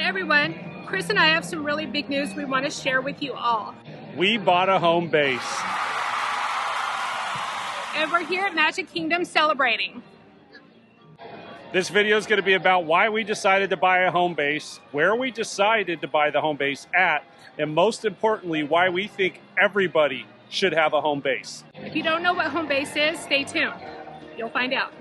everyone, Chris and I have some really big news we want to share with you all. We bought a home base. And we're here at Magic Kingdom celebrating. This video is going to be about why we decided to buy a home base, where we decided to buy the home base at, and most importantly, why we think everybody should have a home base. If you don't know what home base is, stay tuned. You'll find out.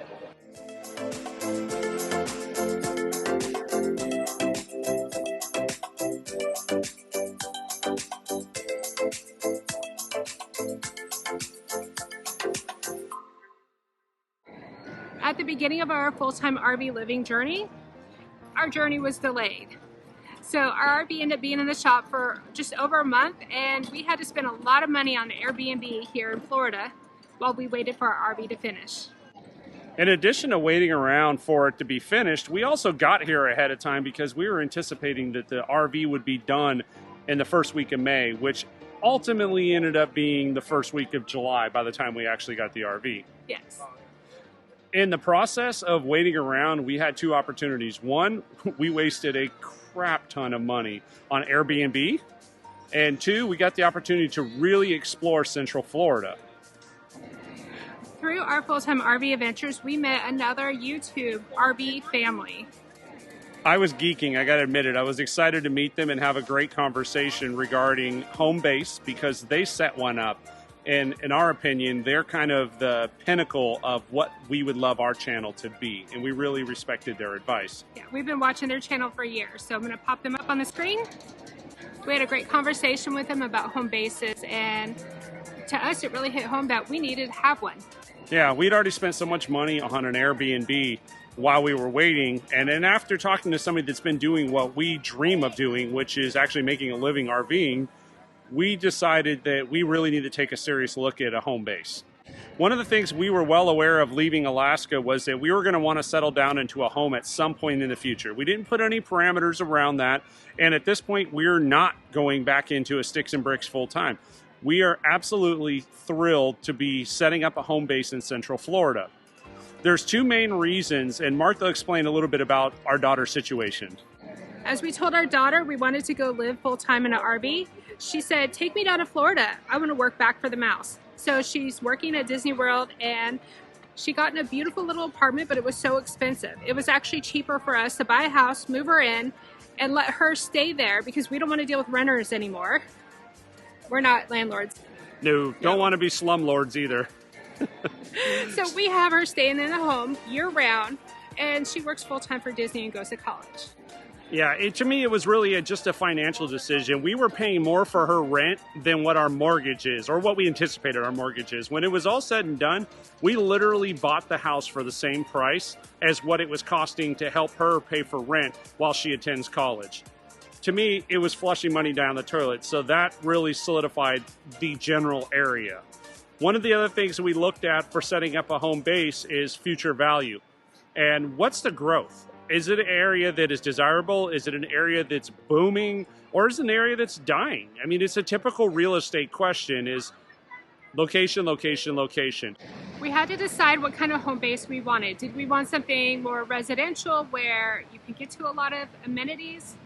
At the beginning of our full-time RV living journey, our journey was delayed. So our RV ended up being in the shop for just over a month, and we had to spend a lot of money on Airbnb here in Florida while we waited for our RV to finish. In addition to waiting around for it to be finished, we also got here ahead of time because we were anticipating that the RV would be done in the first week of May, which ultimately ended up being the first week of July by the time we actually got the RV. Yes. In the process of waiting around, we had two opportunities. One, we wasted a crap ton of money on Airbnb. And two, we got the opportunity to really explore Central Florida. Through our full-time RV adventures, we met another YouTube RV family. I was geeking, I gotta admit it. I was excited to meet them and have a great conversation regarding home base because they set one up. And in our opinion, they're kind of the pinnacle of what we would love our channel to be. And we really respected their advice. Yeah, we've been watching their channel for years. So I'm gonna pop them up on the screen. We had a great conversation with them about home bases. And to us, it really hit home that we needed to have one. Yeah, we'd already spent so much money on an Airbnb while we were waiting. And then after talking to somebody that's been doing what we dream of doing, which is actually making a living RVing, we decided that we really need to take a serious look at a home base. One of the things we were well aware of leaving Alaska was that we were going to want to settle down into a home at some point in the future. We didn't put any parameters around that, and at this point we're not going back into a sticks and bricks full time. We are absolutely thrilled to be setting up a home base in Central Florida. There's two main reasons, and Martha explained a little bit about our daughter's situation. As we told our daughter we wanted to go live full-time in an RV, she said, take me down to Florida. I want to work back for the mouse. So she's working at Disney World, and she got in a beautiful little apartment, but it was so expensive. It was actually cheaper for us to buy a house, move her in, and let her stay there because we don't want to deal with renters anymore. We're not landlords. No, don't want to be slumlords either. So we have her staying in the home year-round, and she works full-time for Disney and goes to college. Yeah, to me, it was really just a financial decision. We were paying more for her rent than what our mortgage is, or what we anticipated our mortgage is. When it was all said and done, we literally bought the house for the same price as what it was costing to help her pay for rent while she attends college. To me, it was flushing money down the toilet, so that really solidified the general area. One of the other things we looked at for setting up a home base is future value. And what's the growth? Is it an area that is desirable? Is it an area that's booming? Or is it an area that's dying? I mean, it's a typical real estate question is location, location, location. We had to decide what kind of home base we wanted. Did we want something more residential where you can get to a lot of amenities?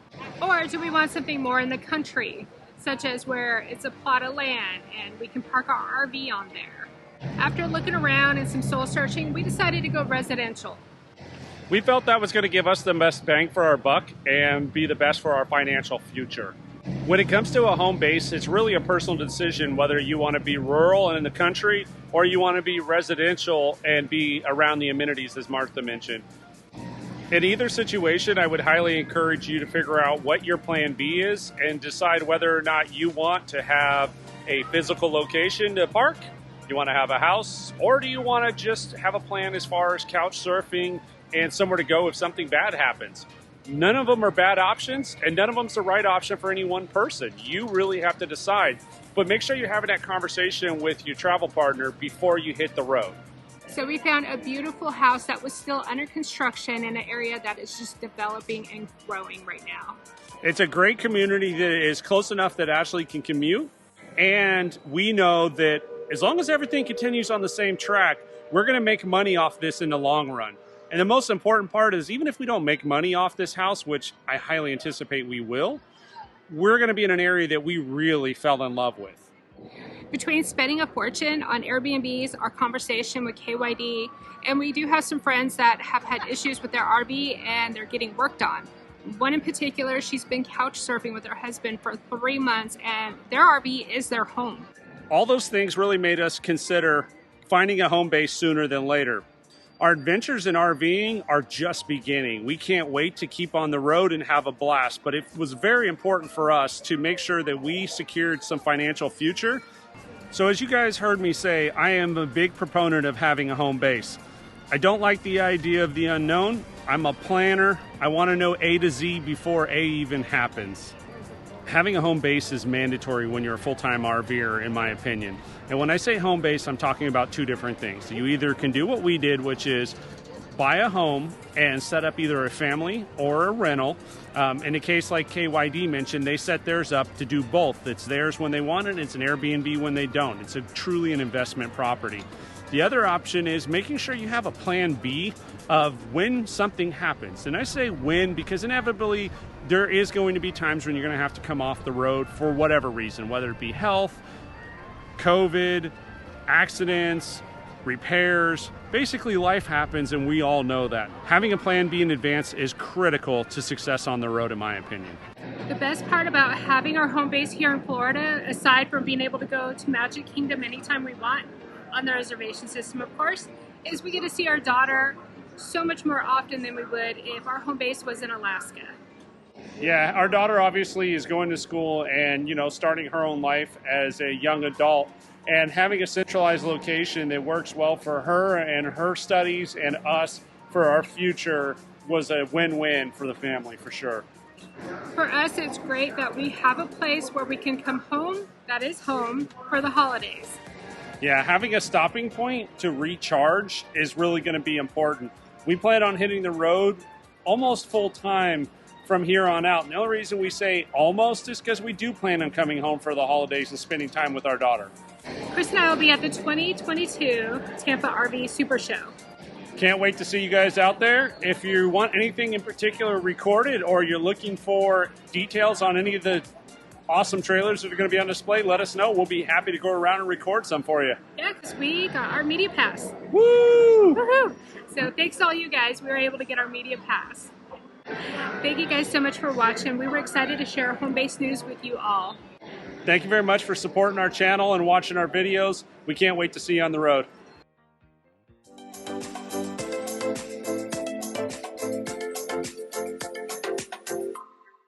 Or do we want something more in the country, such as where it's a plot of land and we can park our RV on there? After looking around and some soul searching, we decided to go residential. We felt that was going to give us the best bang for our buck and be the best for our financial future. When it comes to a home base, it's really a personal decision whether you want to be rural and in the country or you want to be residential and be around the amenities, as Martha mentioned. In either situation, I would highly encourage you to figure out what your plan B is and decide whether or not you want to have a physical location to park, you want to have a house, or do you want to just have a plan as far as couch surfing and somewhere to go if something bad happens. None of them are bad options, and none of them's the right option for any one person. You really have to decide. But make sure you're having that conversation with your travel partner before you hit the road. So we found a beautiful house that was still under construction in an area that is just developing and growing right now. It's a great community that is close enough that Ashley can commute. And we know that as long as everything continues on the same track, we're going to make money off this in the long run. And the most important part is, even if we don't make money off this house, which I highly anticipate we will, we're going to be in an area that we really fell in love with. Between spending a fortune on Airbnbs, our conversation with KYD, and we do have some friends that have had issues with their RV and they're getting worked on. One in particular, she's been couch surfing with her husband for 3 months and their RV is their home. All those things really made us consider finding a home base sooner than later. Our adventures in RVing are just beginning. We can't wait to keep on the road and have a blast, but it was very important for us to make sure that we secured some financial future. So as you guys heard me say, I am a big proponent of having a home base. I don't like the idea of the unknown. I'm a planner. I want to know A to Z before A even happens. Having a home base is mandatory when you're a full-time RVer, in my opinion. And when I say home base, I'm talking about two different things. You either can do what we did, which is buy a home and set up either a family or a rental. In a case like KYD mentioned, they set theirs up to do both. It's theirs when they want it, it's an Airbnb when they don't. It's truly an investment property. The other option is making sure you have a plan B of when something happens. And I say when because inevitably there is going to be times when you're going to have to come off the road for whatever reason, whether it be health, COVID, accidents, repairs. Basically, life happens, and we all know that. Having a plan B in advance is critical to success on the road, in my opinion. The best part about having our home base here in Florida, aside from being able to go to Magic Kingdom anytime we want on the reservation system, of course, is we get to see our daughter so much more often than we would if our home base was in Alaska. Yeah, our daughter obviously is going to school and, starting her own life as a young adult. And having a centralized location that works well for her and her studies and us for our future was a win-win for the family, for sure. For us, it's great that we have a place where we can come home, that is home, for the holidays. Yeah, having a stopping point to recharge is really going to be important. We plan on hitting the road almost full-time from here on out. And the only reason we say almost is because we do plan on coming home for the holidays and spending time with our daughter. Chris and I will be at the 2022 Tampa RV Super Show. Can't wait to see you guys out there. If you want anything in particular recorded or you're looking for details on any of the awesome trailers that are going to be on display, let us know. We'll be happy to go around and record some for you. Yeah, because we got our media pass. Woo! Woohoo! So thanks to all you guys. We were able to get our media pass. Thank you guys so much for watching. We were excited to share home base news with you all. Thank you very much for supporting our channel and watching our videos. We can't wait to see you on the road.